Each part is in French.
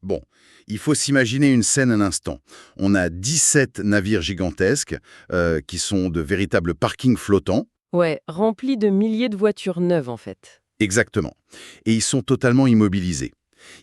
Bon, il faut s'imaginer une scène un instant. On a 17 navires gigantesques qui sont de véritables parkings flottants. Ouais, rempli de milliers de voitures neuves en fait. Exactement. Et ils sont totalement immobilisés.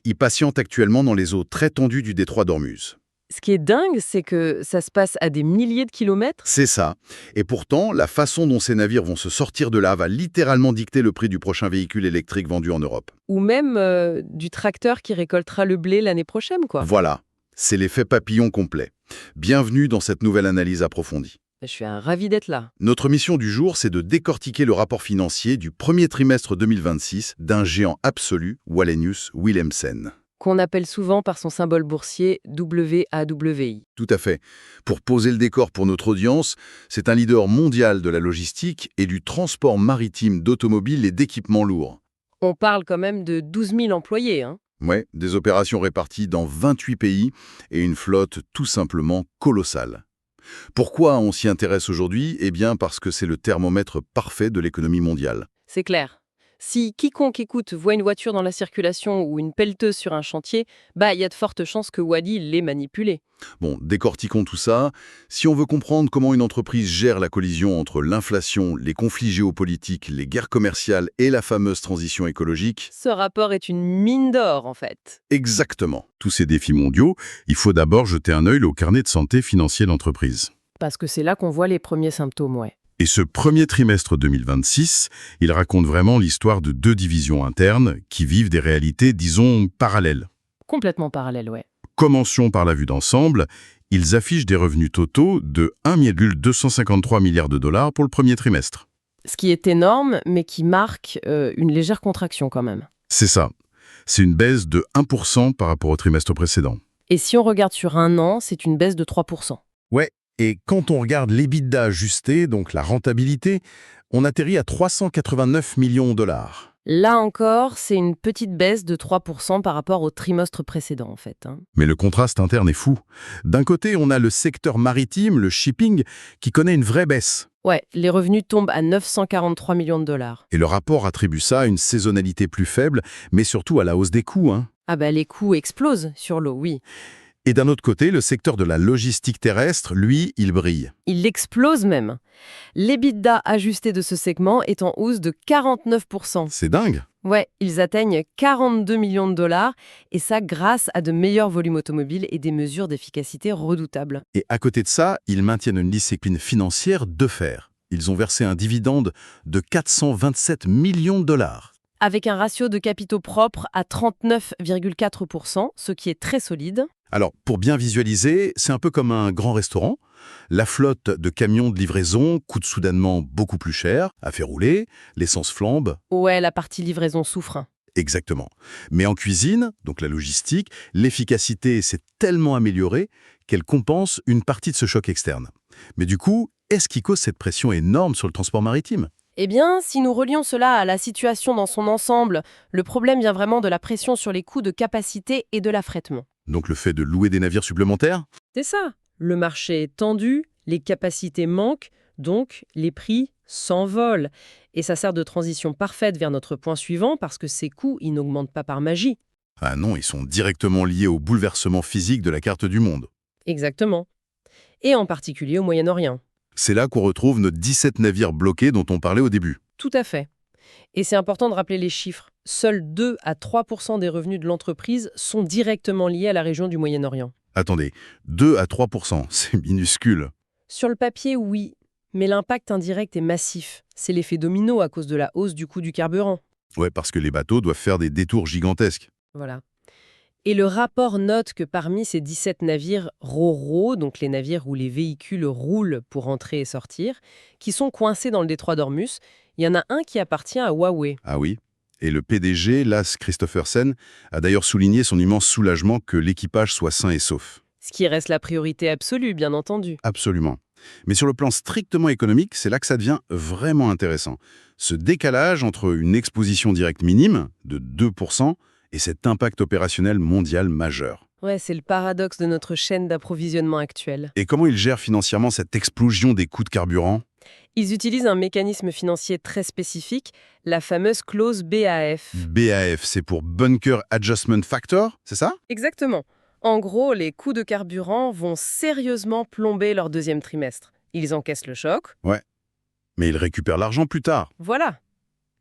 Ils patientent actuellement dans les eaux très tendues du détroit d'Ormuz. Ce qui est dingue, c'est que ça se passe à des milliers de kilomètres. C'est ça. Et pourtant, la façon dont ces navires vont se sortir de là va littéralement dicter le prix du prochain véhicule électrique vendu en Europe. Ou même du tracteur qui récoltera le blé l'année prochaine, quoi. Voilà, c'est l'effet papillon complet. Bienvenue dans cette nouvelle analyse approfondie. Je suis ravie d'être là. Notre mission du jour, c'est de décortiquer le rapport financier du premier trimestre 2026 d'un géant absolu, Wallenius Wilhelmsen. Qu'on appelle souvent par son symbole boursier WAWI. Tout à fait. Pour poser le décor pour notre audience, c'est un leader mondial de la logistique et du transport maritime d'automobiles et d'équipements lourds. On parle quand même de 12 000 employés, hein. Ouais, des opérations réparties dans 28 pays et une flotte tout simplement colossale. Pourquoi on s'y intéresse aujourd'hui? Eh bien parce que c'est le thermomètre parfait de l'économie mondiale. C'est clair. Si quiconque écoute voit une voiture dans la circulation ou une pelleteuse sur un chantier, il y a de fortes chances que Wally l'ait manipulée. Bon, décortiquons tout ça. Si on veut comprendre comment une entreprise gère la collision entre l'inflation, les conflits géopolitiques, les guerres commerciales et la fameuse transition écologique... Ce rapport est une mine d'or, en fait. Exactement. Tous ces défis mondiaux, il faut d'abord jeter un œil au carnet de santé financier de l'entreprise. Parce que c'est là qu'on voit les premiers symptômes, ouais. Et ce premier trimestre 2026, il raconte vraiment l'histoire de deux divisions internes qui vivent des réalités, disons, parallèles. Complètement parallèle, ouais. Commençons par la vue d'ensemble. Ils affichent des revenus totaux de 1,253 milliards de dollars pour le premier trimestre. Ce qui est énorme, mais qui marque une légère contraction quand même. C'est ça. C'est une baisse de 1% par rapport au trimestre précédent. Et si on regarde sur un an, c'est une baisse de 3%. Ouais, et quand on regarde l'EBITDA ajusté, donc la rentabilité, on atterrit à 389 millions de dollars. Là encore, c'est une petite baisse de 3% par rapport au trimestre précédent, en fait. Mais le contraste interne est fou. D'un côté, on a le secteur maritime, le shipping, qui connaît une vraie baisse. Ouais, les revenus tombent à 943 millions de dollars. Et le rapport attribue ça à une saisonnalité plus faible, mais surtout à la hausse des coûts. Les coûts explosent sur l'eau, oui. Et d'un autre côté, le secteur de la logistique terrestre, lui, il brille. Il explose même. L'EBITDA ajusté de ce segment est en hausse de 49%. C'est dingue. Ouais, ils atteignent 42 millions de dollars, et ça grâce à de meilleurs volumes automobiles et des mesures d'efficacité redoutables. Et à côté de ça, ils maintiennent une discipline financière de fer. Ils ont versé un dividende de 427 millions de dollars. Avec un ratio de capitaux propres à 39,4%, ce qui est très solide. Alors, pour bien visualiser, c'est un peu comme un grand restaurant. La flotte de camions de livraison coûte soudainement beaucoup plus cher à faire rouler, l'essence flambe. Ouais, la partie livraison souffre. Exactement. Mais en cuisine, donc la logistique, l'efficacité s'est tellement améliorée qu'elle compense une partie de ce choc externe. Mais du coup, est-ce qui cause cette pression énorme sur le transport maritime ? Eh bien, si nous relions cela à la situation dans son ensemble, le problème vient vraiment de la pression sur les coûts de capacité et de l'affrètement. Donc le fait de louer des navires supplémentaires ? C'est ça. Le marché est tendu, les capacités manquent, donc les prix s'envolent. Et ça sert de transition parfaite vers notre point suivant parce que ces coûts, ils n'augmentent pas par magie. Ah non, ils sont directement liés au bouleversement physique de la carte du monde. Exactement. Et en particulier au Moyen-Orient. C'est là qu'on retrouve nos 17 navires bloqués dont on parlait au début. Tout à fait. Et c'est important de rappeler les chiffres. Seuls 2 à 3% des revenus de l'entreprise sont directement liés à la région du Moyen-Orient. Attendez, 2 à 3%, c'est minuscule. Sur le papier, oui. Mais l'impact indirect est massif. C'est l'effet domino à cause de la hausse du coût du carburant. Ouais, parce que les bateaux doivent faire des détours gigantesques. Voilà. Et le rapport note que parmi ces 17 navires RoRo, donc les navires où les véhicules roulent pour entrer et sortir, qui sont coincés dans le détroit d'Ormuz, il y en a un qui appartient à Huawei. Ah oui. Et le PDG, Lasse Christophersen, a d'ailleurs souligné son immense soulagement que l'équipage soit sain et sauf. Ce qui reste la priorité absolue, bien entendu. Absolument. Mais sur le plan strictement économique, c'est là que ça devient vraiment intéressant. Ce décalage entre une exposition directe minime, de 2%, et cet impact opérationnel mondial majeur. Ouais, c'est le paradoxe de notre chaîne d'approvisionnement actuelle. Et comment il gère financièrement cette explosion des coûts de carburant ? Ils utilisent un mécanisme financier très spécifique, la fameuse clause BAF. BAF, c'est pour Bunker Adjustment Factor, c'est ça? Exactement. En gros, les coûts de carburant vont sérieusement plomber leur deuxième trimestre. Ils encaissent le choc. Ouais. Mais ils récupèrent l'argent plus tard. Voilà.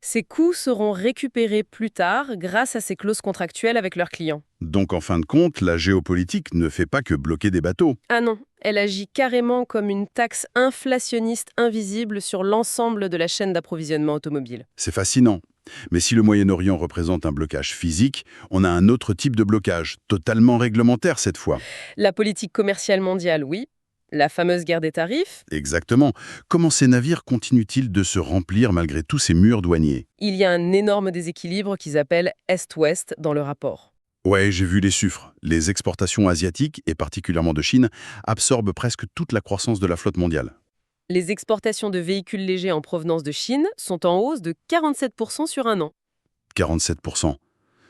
Ces coûts seront récupérés plus tard grâce à ces clauses contractuelles avec leurs clients. Donc en fin de compte, la géopolitique ne fait pas que bloquer des bateaux. Ah non, elle agit carrément comme une taxe inflationniste invisible sur l'ensemble de la chaîne d'approvisionnement automobile. C'est fascinant. Mais si le Moyen-Orient représente un blocage physique, on a un autre type de blocage, totalement réglementaire cette fois. La politique commerciale mondiale, oui. La fameuse guerre des tarifs. Exactement. Comment ces navires continuent-ils de se remplir malgré tous ces murs douaniers? Il y a un énorme déséquilibre qu'ils appellent Est-Ouest dans le rapport. Ouais, j'ai vu les chiffres. Les exportations asiatiques, et particulièrement de Chine, absorbent presque toute la croissance de la flotte mondiale. Les exportations de véhicules légers en provenance de Chine sont en hausse de 47% sur un an. 47%.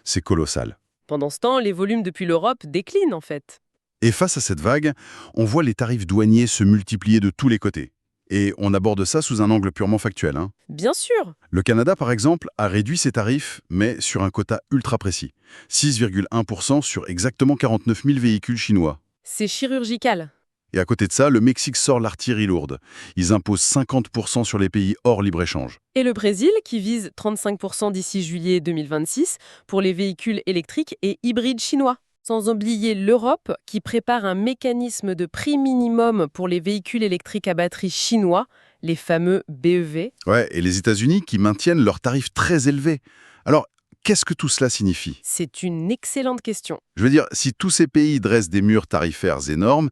C'est colossal. Pendant ce temps, les volumes depuis l'Europe déclinent en fait. Et face à cette vague, on voit les tarifs douaniers se multiplier de tous les côtés. Et on aborde ça sous un angle purement factuel, hein. Bien sûr. Le Canada, par exemple, a réduit ses tarifs, mais sur un quota ultra précis. 6,1% sur exactement 49 000 véhicules chinois. C'est chirurgical. Et à côté de ça, le Mexique sort l'artillerie lourde. Ils imposent 50% sur les pays hors libre-échange. Et le Brésil, qui vise 35% d'ici juillet 2026 pour les véhicules électriques et hybrides chinois. Sans oublier l'Europe, qui prépare un mécanisme de prix minimum pour les véhicules électriques à batterie chinois, les fameux BEV. Ouais, et les États-Unis qui maintiennent leurs tarifs très élevés. Alors, qu'est-ce que tout cela signifie? C'est une excellente question. Je veux dire, si tous ces pays dressent des murs tarifaires énormes,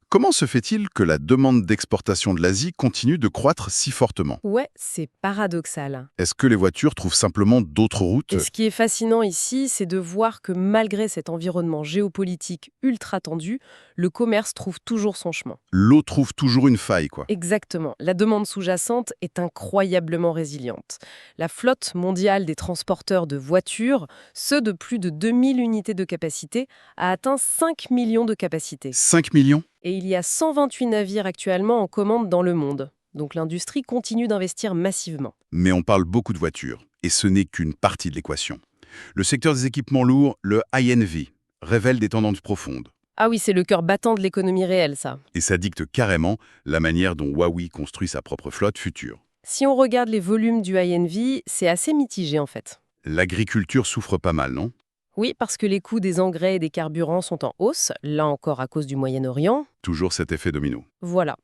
comment se fait-il que la demande d'exportation de l'Asie continue de croître si fortement? Ouais, c'est paradoxal. Est-ce que les voitures trouvent simplement d'autres routes? Et ce qui est fascinant ici, c'est de voir que malgré cet environnement géopolitique ultra tendu, le commerce trouve toujours son chemin. L'eau trouve toujours une faille, quoi. Exactement. La demande sous-jacente est incroyablement résiliente. La flotte mondiale des transporteurs de voitures, ceux de plus de 2000 unités de capacité, a atteint 5 millions de capacités. 5 millions? Et il y a 128 navires actuellement en commande dans le monde. Donc l'industrie continue d'investir massivement. Mais on parle beaucoup de voitures, et ce n'est qu'une partie de l'équation. Le secteur des équipements lourds, le INV, révèle des tendances profondes. Ah oui, c'est le cœur battant de l'économie réelle, ça. Et ça dicte carrément la manière dont Huawei construit sa propre flotte future. Si on regarde les volumes du INV, c'est assez mitigé en fait. L'agriculture souffre pas mal, non? Oui, parce que les coûts des engrais et des carburants sont en hausse, là encore à cause du Moyen-Orient. Toujours cet effet domino. Voilà.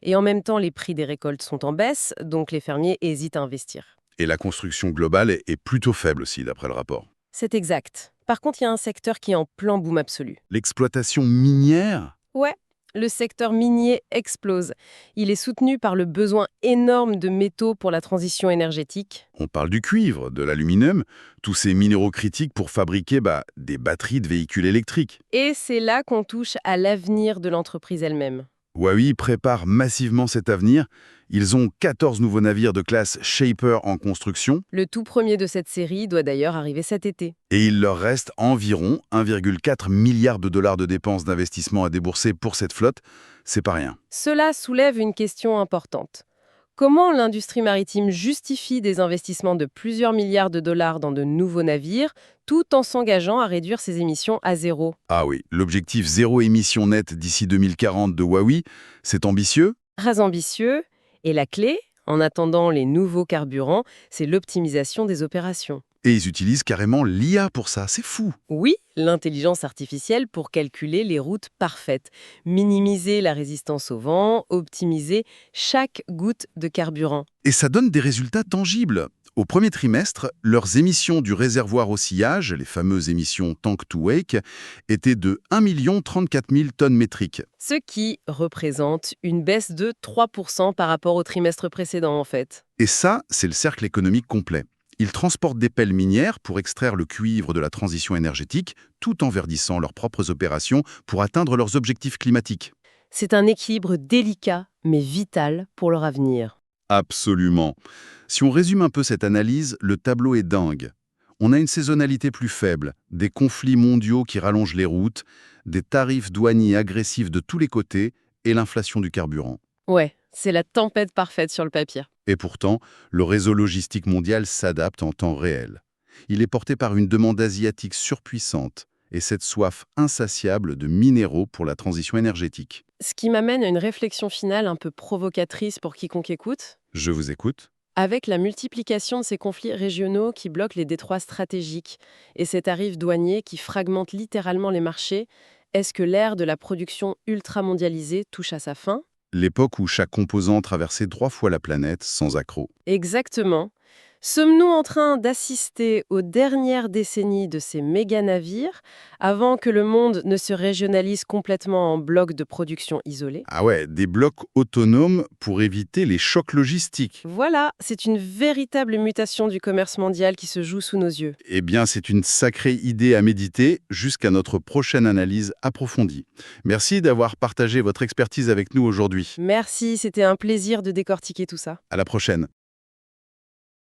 Et en même temps, les prix des récoltes sont en baisse, donc les fermiers hésitent à investir. Et la construction globale est plutôt faible aussi, d'après le rapport. C'est exact. Par contre, il y a un secteur qui est en plein boom absolu. L'exploitation minière? Ouais, le secteur minier explose. Il est soutenu par le besoin énorme de métaux pour la transition énergétique. On parle du cuivre, de l'aluminium, tous ces minéraux critiques pour fabriquer des batteries de véhicules électriques. Et c'est là qu'on touche à l'avenir de l'entreprise elle-même. Huawei prépare massivement cet avenir. Ils ont 14 nouveaux navires de classe Shaper en construction Le tout premier de cette série doit d'ailleurs arriver cet été. et il leur reste environ 1,4 milliard de dollars de dépenses d'investissement à débourser pour cette flotte. C'est pas rien. Cela soulève une question importante. Comment l'industrie maritime justifie des investissements de plusieurs milliards de dollars dans de nouveaux navires, tout en s'engageant à réduire ses émissions à zéro? Ah oui, l'objectif zéro émission nette d'ici 2040 de Huawei, c'est ambitieux? Très ambitieux. Et la clé, en attendant les nouveaux carburants, c'est l'optimisation des opérations. Et ils utilisent carrément l'IA pour ça, c'est fou. Oui, l'intelligence artificielle pour calculer les routes parfaites, minimiser la résistance au vent, optimiser chaque goutte de carburant. Et ça donne des résultats tangibles. Au premier trimestre, leurs émissions du réservoir au sillage, les fameuses émissions tank to wake, étaient de 1 034 000 tonnes métriques. Ce qui représente une baisse de 3% par rapport au trimestre précédent en fait. Et ça, c'est le cercle économique complet. Ils transportent des pelles minières pour extraire le cuivre de la transition énergétique, tout en verdissant leurs propres opérations pour atteindre leurs objectifs climatiques. C'est un équilibre délicat, mais vital pour leur avenir. Absolument. Si on résume un peu cette analyse, le tableau est dingue. On a une saisonnalité plus faible, des conflits mondiaux qui rallongent les routes, des tarifs douaniers agressifs de tous les côtés et l'inflation du carburant. Ouais, C'est la tempête parfaite sur le papier. Et pourtant, le réseau logistique mondial s'adapte en temps réel. Il est porté par une demande asiatique surpuissante et cette soif insatiable de minéraux pour la transition énergétique. Ce qui m'amène à une réflexion finale un peu provocatrice pour quiconque écoute. Je vous écoute. Avec la multiplication de ces conflits régionaux qui bloquent les détroits stratégiques et ces tarifs douaniers qui fragmentent littéralement les marchés, est-ce que l'ère de la production ultramondialisée touche à sa fin? L'époque où chaque composant traversait 3 fois la planète sans accroc. Exactement. Sommes-nous en train d'assister aux dernières décennies de ces méga-navires avant que le monde ne se régionalise complètement en blocs de production isolés? Ah ouais, des blocs autonomes pour éviter les chocs logistiques. Voilà, c'est une véritable mutation du commerce mondial qui se joue sous nos yeux. Eh bien, c'est une sacrée idée à méditer jusqu'à notre prochaine analyse approfondie. Merci d'avoir partagé votre expertise avec nous aujourd'hui. Merci, c'était un plaisir de décortiquer tout ça. À la prochaine.